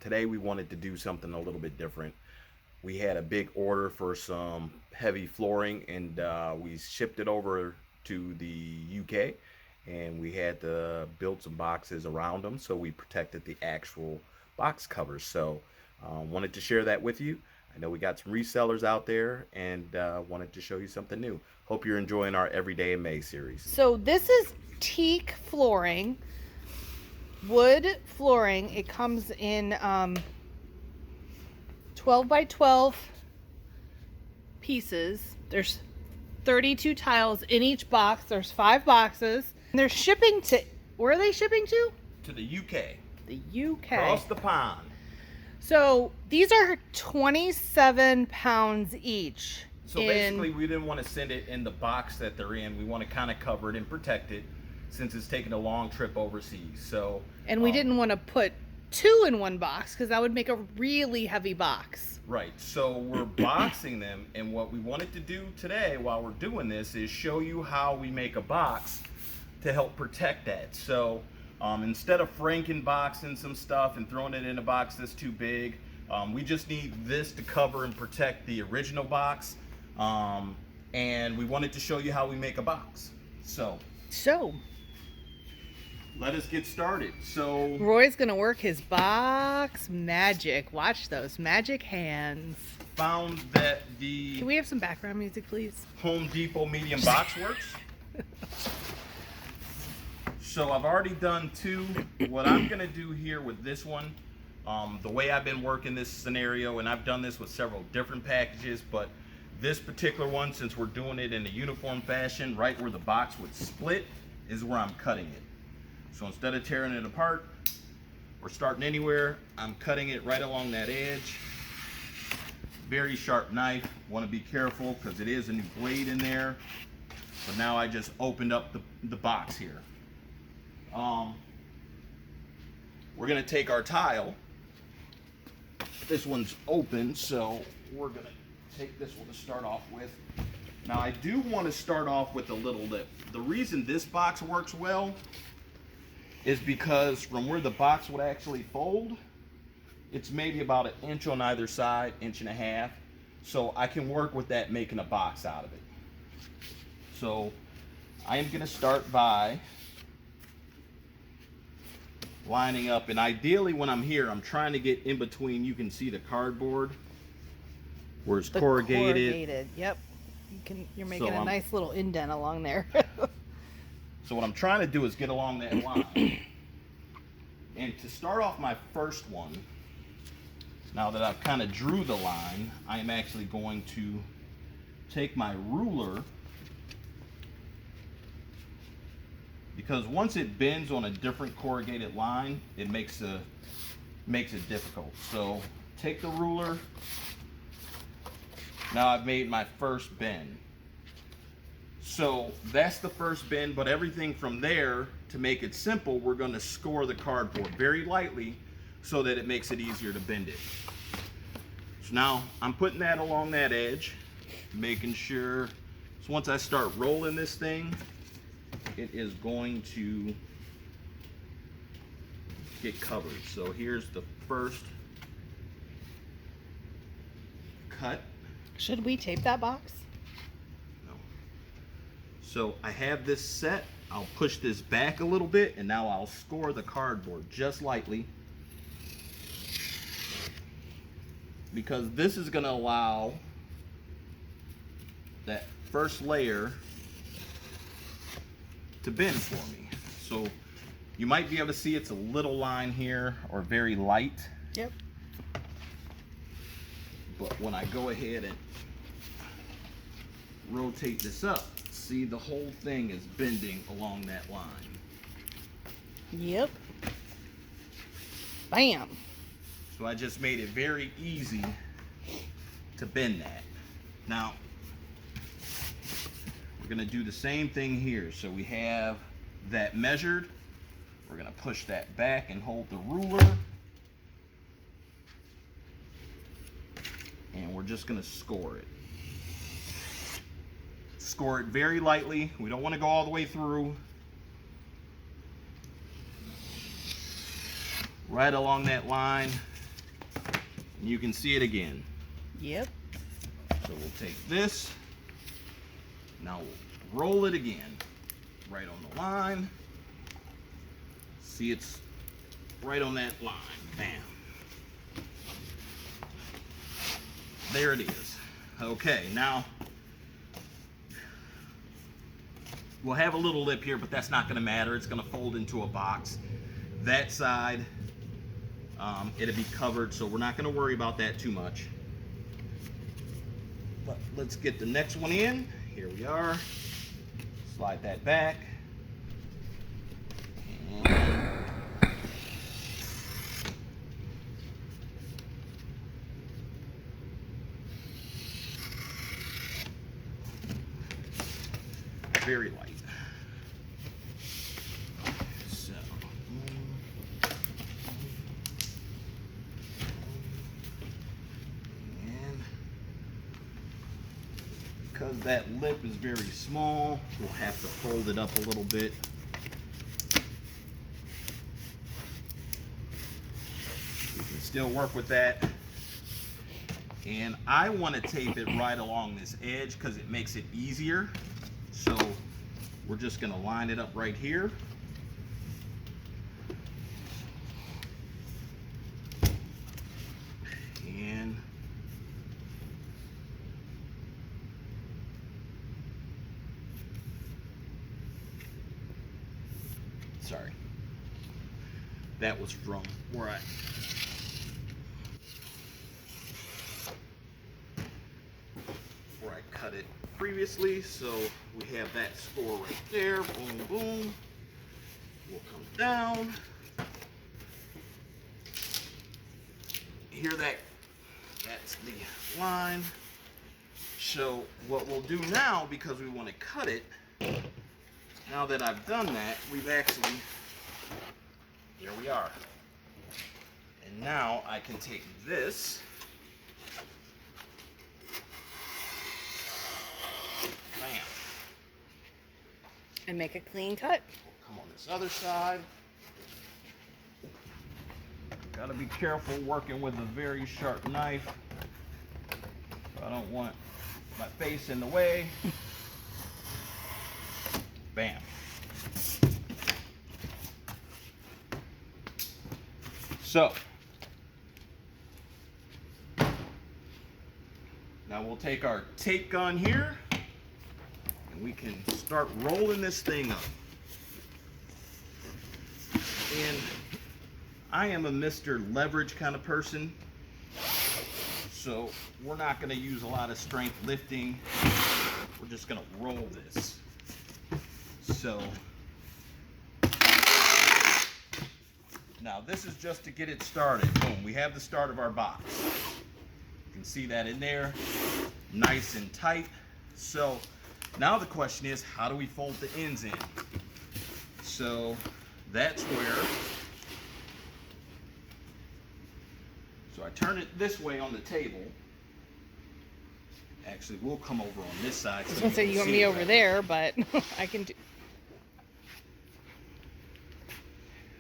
today we wanted to do something a little bit different. We had a big order for some heavy flooring, and we shipped it over to the UK, and we had to build some boxes around them, so we protected the actual box covers. So wanted to share that with you. I know we got some resellers out there, and wanted to show you something new. Hope you're enjoying our Everyday in May series. So this is teak flooring, wood flooring. It comes in 12 by 12 pieces. There's 32 tiles in each box. There's 5 boxes. And they're shipping to, where are they shipping to? To the UK. The UK. Across the pond. So these are 27 pounds each. So basically, we didn't want to send it in the box that they're in. We want to kind of cover it and protect it since it's taking a long trip overseas. So and we didn't want to put 2 in one box because that would make a really heavy box. Right. So we're boxing them, and what we wanted to do today while we're doing this is show you how we make a box to help protect that. So instead of franken-boxing some stuff and throwing it in a box that's too big, we just need this to cover and protect the original box. And we wanted to show you how we make a box. So let us get started. So Roy's gonna work his box magic. Watch those magic hands. Found that the Can we have some background music, please? Home Depot medium box works. So I've already done 2. What I'm gonna do here with this one, the way I've been working this scenario, and I've done this with several different packages, but this particular one, since we're doing it in a uniform fashion, right where the box would split is where I'm cutting it. So instead of tearing it apart or starting anywhere, I'm cutting it right along that edge. Very sharp knife. Want to be careful because it is a new blade in there. But now I just opened up the box here. We're going to take our tile. This one's open, so we're going to take this one to start off with. Now I do want to start off with a little lip. The reason this box works well is because from where the box would actually fold, it's maybe about 1 inch on either side, 1.5 inches. So I can work with that making a box out of it. So I am going to start by lining up, and ideally when I'm here, I'm trying to get in between. You can see the cardboard where it's corrugated. Yep. You're making a nice little indent along there. So what I'm trying to do is get along that line. And to start off my first one, now that I've kind of drew the line, I am actually going to take my ruler, because once it bends on a different corrugated line, it makes it difficult. So take the ruler. Now I've made my first bend. So that's the first bend, but everything from there, to make it simple, we're going to score the cardboard very lightly so that it makes it easier to bend it. So now I'm putting that along that edge, making sure, so once I start rolling this thing, it is going to get covered. So here's the first cut. Should we tape that box? No. So I have this set. I'll push this back a little bit, and now I'll score the cardboard just lightly, because this is going to allow that first layer to bend for me. So you might be able to see it's a little line here, or very light. Yep. But when I go ahead and rotate this up, see, the whole thing is bending along that line. Yep. Bam. So I just made it very easy to bend that. Now we're going to do the same thing here. So we have that measured. We're going to push that back and hold the ruler. And we're just going to score it. Score it very lightly. We don't want to go all the way through. Right along that line. And you can see it again. Yep. So we'll take this. Now we'll roll it again. Right on the line. See, it's right on that line. Bam. There it is. Okay, now we'll have a little lip here, but that's not going to matter. It's going to fold into a box. That side, it'll be covered, so we're not going to worry about that too much. But let's get the next one in. Here we are. Slide that back. And very light. So, and because that lip is very small, we'll have to fold it up a little bit. We can still work with that. And I want to tape it right along this edge because it makes it easier. So we're just going to line it up right here. And sorry, that was from where I cut it previously, so we have that score right there. Boom, boom. We'll come down. Hear that? That's the line. So what we'll do now, because we want to cut it, now that I've done that, we've actually, there we are. And now I can take this, bam, And make a clean cut. come on this other side. Gotta be careful working with a very sharp knife. I don't want my face in the way. Bam. So, now we'll take our tape gun here and we can start rolling this thing up. And I am a Mr. Leverage kind of person, so we're not going to use a lot of strength lifting. We're just going to roll this. So now this is just to get it started. Boom, we have the start of our box. You can see that in there, nice and tight. So now the question is, how do we fold the ends in? So that's where, so I turn it this way on the table. Actually, we'll come over on this side. I was gonna say you want me over there, but I can do.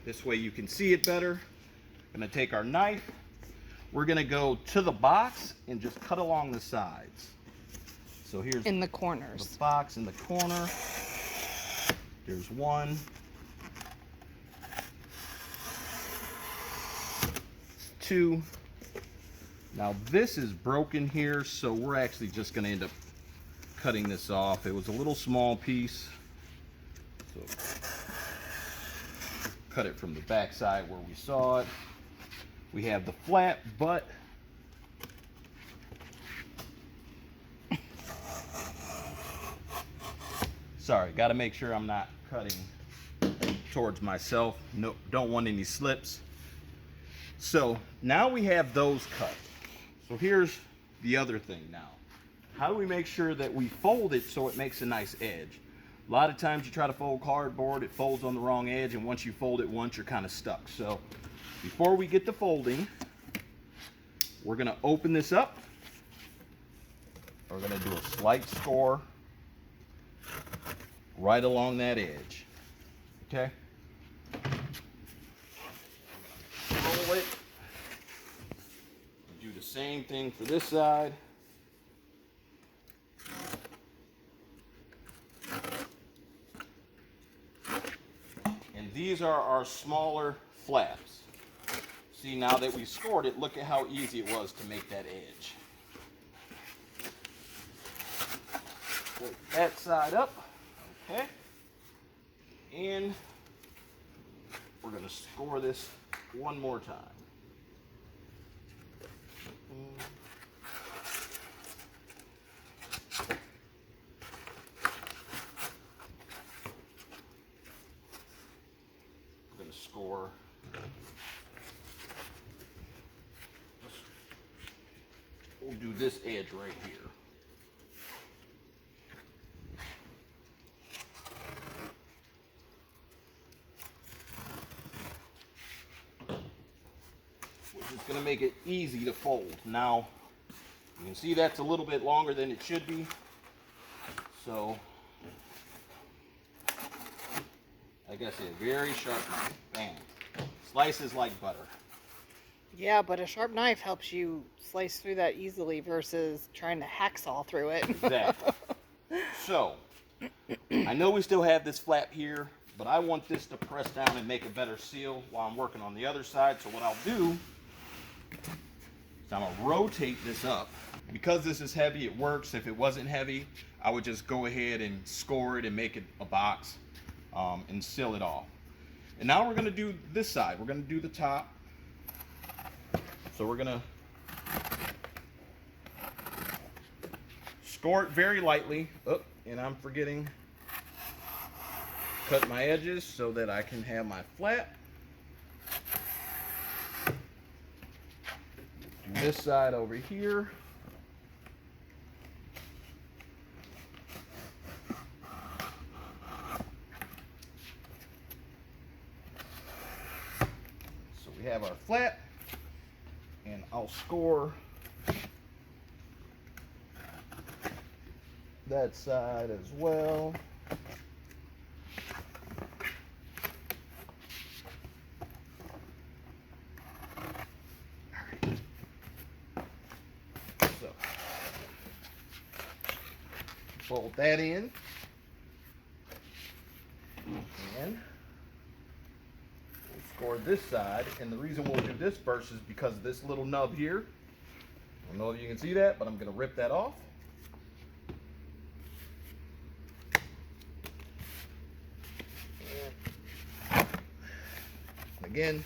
This way you can see it better. Gonna take our knife. We're gonna go to the box and just cut along the sides. So here's In the corners. the box in the corner. There's one. Two. Now this is broken here, so we're actually just going to end up cutting this off. It was a little small piece, so cut it from the back side where we saw it. We have the flat butt. Sorry, got to make sure I'm not cutting towards myself. No, don't want any slips. So now we have those cut. So here's the other thing now. How do we make sure that we fold it so it makes a nice edge? A lot of times you try to fold cardboard, it folds on the wrong edge, and once you fold it once, you're kind of stuck. So before we get to folding, we're gonna open this up. We're gonna do a slight score right along that edge, okay? Roll it. Do the same thing for this side. And these are our smaller flaps. See, now that we scored it, look at how easy it was to make that edge. Put that side up, okay? And we're gonna score this one more time. We're gonna score. We'll do this edge right here. Which is going to make it easy to fold. Now, you can see that's a little bit longer than it should be. So, like I said, very sharp knife. Bam. Slices like butter. Yeah, but a sharp knife helps you slice through that easily versus trying to hacksaw through it. Exactly. So, I know we still have this flap here, but I want this to press down and make a better seal while I'm working on the other side. So what I'll do is I'm going to rotate this up. Because this is heavy, it works. If it wasn't heavy, I would just go ahead and score it and make it a box and seal it off. And now we're going to do this side. We're going to do the top. So we're going to score it very lightly. Oh, and I'm forgetting, cut my edges so that I can have my flap. Do this side over here. So we have our flap, and I'll score that side as well. So, fold that in, and we'll score this side. And the reason we'll do this first is because of this little nub here. I don't know if you can see that, but I'm going to rip that off. Again,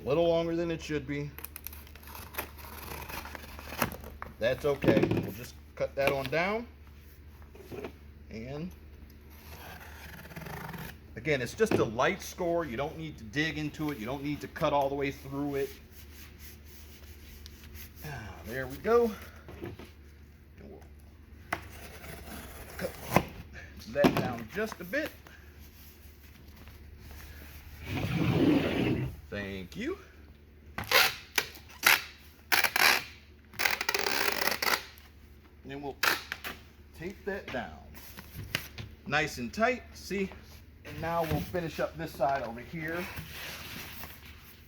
a little longer than it should be. That's okay. We'll just cut that on down. And again, it's just a light score. You don't need to dig into it. You don't need to cut all the way through it. There we go. And we'll cut that down just a bit. Thank you. And then we'll tape that down. Nice and tight, see? And now we'll finish up this side over here.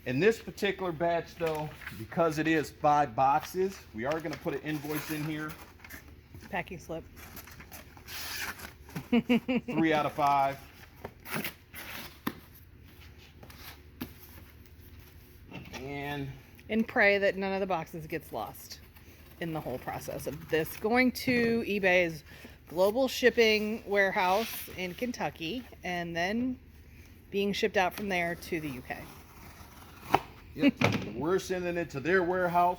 In this particular batch though, because it is 5 boxes, we are gonna put an invoice in here. Packing slip. 3 out of 5. And pray that none of the boxes gets lost in the whole process of this going to eBay's global shipping warehouse in Kentucky and then being shipped out from there to the UK. Yep. We're sending it to their warehouse.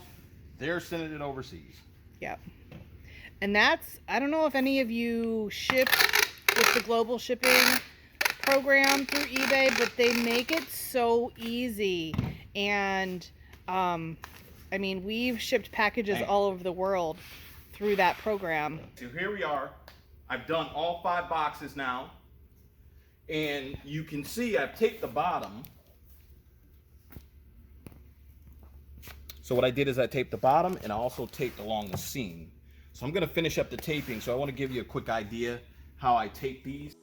They're sending it overseas. Yep. And that's, I don't know if any of you ship with the global shipping program through eBay, but they make it so easy. And I mean, we've shipped packages all over the world through that program. So here we are. I've done all 5 boxes now. And you can see I've taped the bottom. So what I did is I taped the bottom and I also taped along the seam. So I'm going to finish up the taping. So I want to give you a quick idea how I tape these.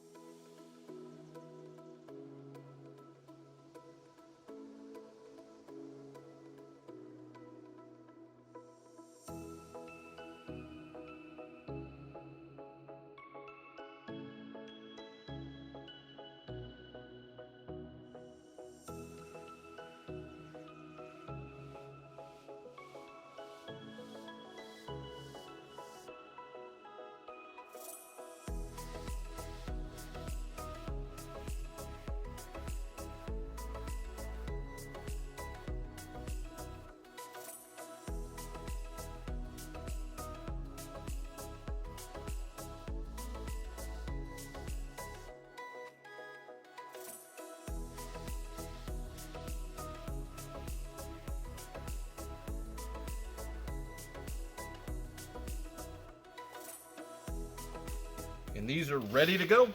and these are ready to go.